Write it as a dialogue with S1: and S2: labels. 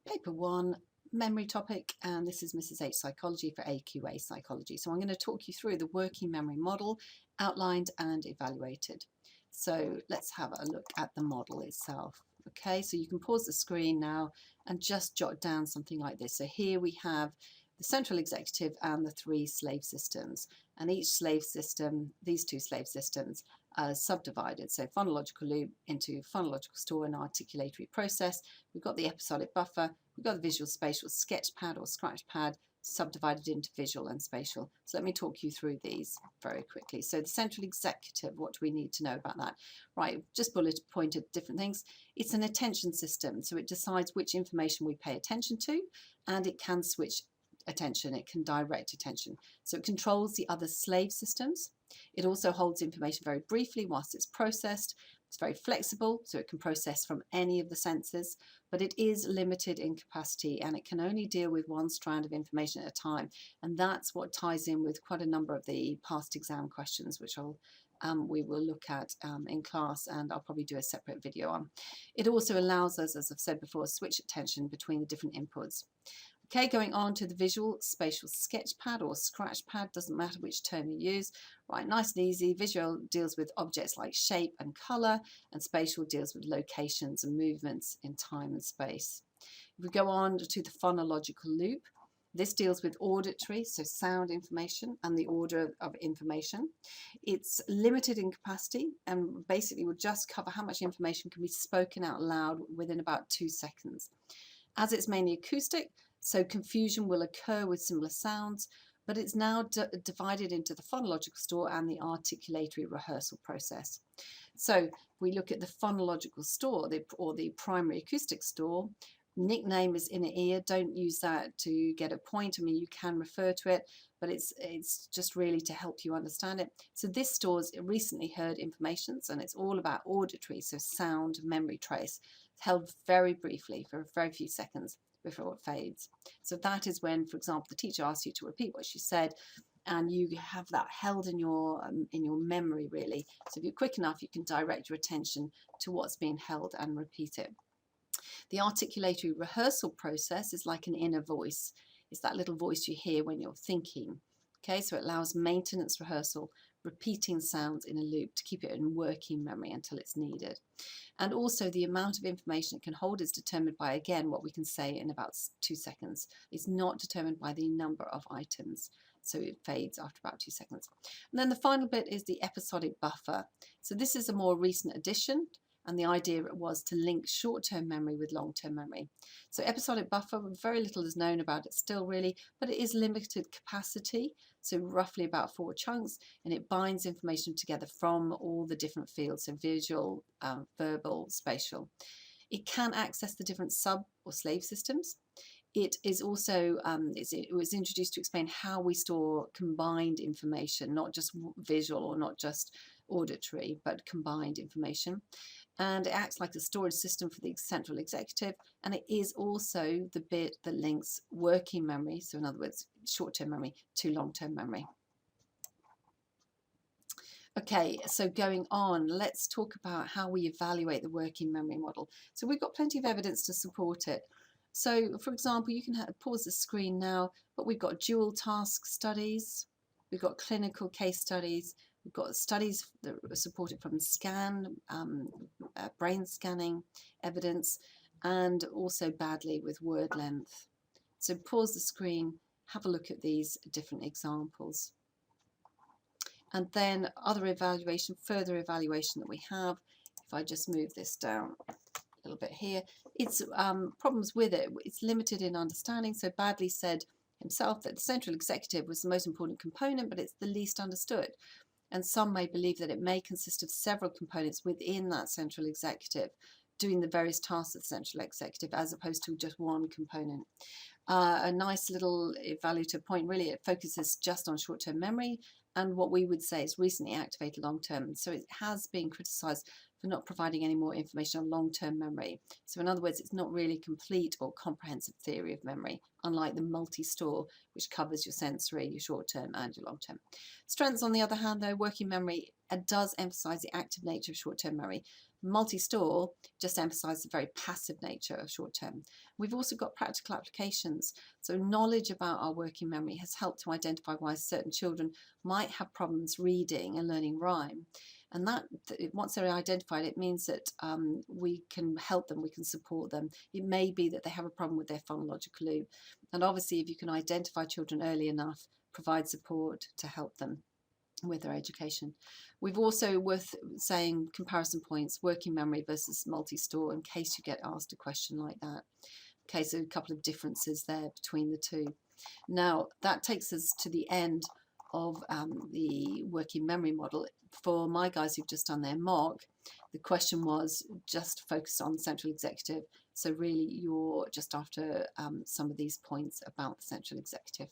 S1: Paper 1, memory topic, and this is Mrs. H Psychology for AQA Psychology. So I'm going to talk you through the working memory model, outlined and evaluated. So let's have a look at the model itself. Okay, so you can pause the screen now and just jot down something like this. So here we have the central executive and the 3 slave systems, and each slave system, these 2 slave systems, are subdivided. So phonological loop into phonological store and articulatory process. We've got the episodic buffer, we've got the visual spatial sketch pad or scratch pad, subdivided into visual and spatial. So let me talk you through these very quickly. So the central executive, what do we need to know about that? Right, just bullet pointed different things. It's an attention system, so it decides which information we pay attention to, and it can switch attention, it can direct attention. So it controls the other slave systems. It also holds information very briefly whilst it's processed. It's very flexible, so it can process from any of the senses, but it is limited in capacity and it can only deal with one strand of information at a time. And that's what ties in with quite a number of the past exam questions, which we will look at in class, and I'll probably do a separate video on. It also allows us, as I've said before, switch attention between the different inputs. Okay, going on to the visual spatial sketch pad or scratch pad, doesn't matter which term you use. Right, nice and easy. Visual deals with objects like shape and colour, and spatial deals with locations and movements in time and space. If we go on to the phonological loop, this deals with auditory, so sound information, and the order of information. It's limited in capacity and basically will just cover how much information can be spoken out loud within about 2 seconds. As it's mainly acoustic, so confusion will occur with similar sounds, but it's now divided into the phonological store and the articulatory rehearsal process. So we look at the phonological store, or the primary acoustic store. Nickname is inner ear. Don't use that to get a point. I mean, you can refer to it, but it's just really to help you understand it. So this stores recently heard informations, and it's all about auditory, so sound, memory trace, held very briefly for very few seconds before it fades. So that is when, for example, the teacher asks you to repeat what she said, and you have that held in your memory, really. So if you're quick enough, you can direct your attention to what's being held and repeat it. The articulatory rehearsal process is like an inner voice. It's that little voice you hear when you're thinking. Okay, so it allows maintenance rehearsal, repeating sounds in a loop to keep it in working memory until it's needed. And also the amount of information it can hold is determined by, again, what we can say in about 2 seconds. It's not determined by the number of items, so it fades after about 2 seconds. And then the final bit is the episodic buffer. So this is a more recent addition, and the idea was to link short-term memory with long-term memory. So episodic buffer, very little is known about it still really, but it is limited capacity, so roughly about 4 chunks, and it binds information together from all the different fields, so visual, verbal, spatial. It can access the different sub or slave systems. It is also, it was introduced to explain how we store combined information, not just visual or not just auditory, but combined information. And it acts like a storage system for the central executive, and it is also the bit that links working memory, so in other words, short-term memory, to long-term memory. Okay, so going on, let's talk about how we evaluate the working memory model. So we've got plenty of evidence to support it. So, for example, you can pause the screen now, but we've got dual task studies, we've got clinical case studies, we've got studies that are supported from brain scanning evidence, and also badly with word length. So pause the screen, have a look at these different examples. And then other evaluation, further evaluation that we have, if I just move this down a little bit here, it's problems with it. It's limited in understanding. So Badley said himself that the central executive was the most important component, but it's the least understood. And some may believe that it may consist of several components within that central executive doing the various tasks of the central executive as opposed to just one component. A nice little evaluative point, really, it focuses just on short-term memory and what we would say is recently activated long-term. So it has been criticised for not providing any more information on long-term memory. So in other words, it's not really complete or comprehensive theory of memory, unlike the multi-store, which covers your sensory, your short-term and your long-term. Strengths, on the other hand, though, working memory does emphasise the active nature of short-term memory, Multi-store just emphasizes the very passive nature of short term. We've also got practical applications. So knowledge about our working memory has helped to identify why certain children might have problems reading and learning rhyme. And that, once they're identified, it means that we can help them, we can support them. It may be that they have a problem with their phonological loop. And obviously, if you can identify children early enough, provide support to help them with their education. We've also, worth saying, comparison points, working memory versus multi-store, in case you get asked a question like that. Okay, so a couple of differences there between the two. Now, that takes us to the end of the working memory model. For my guys who've just done their mock, the question was just focused on central executive. So really, you're just after some of these points about the central executive.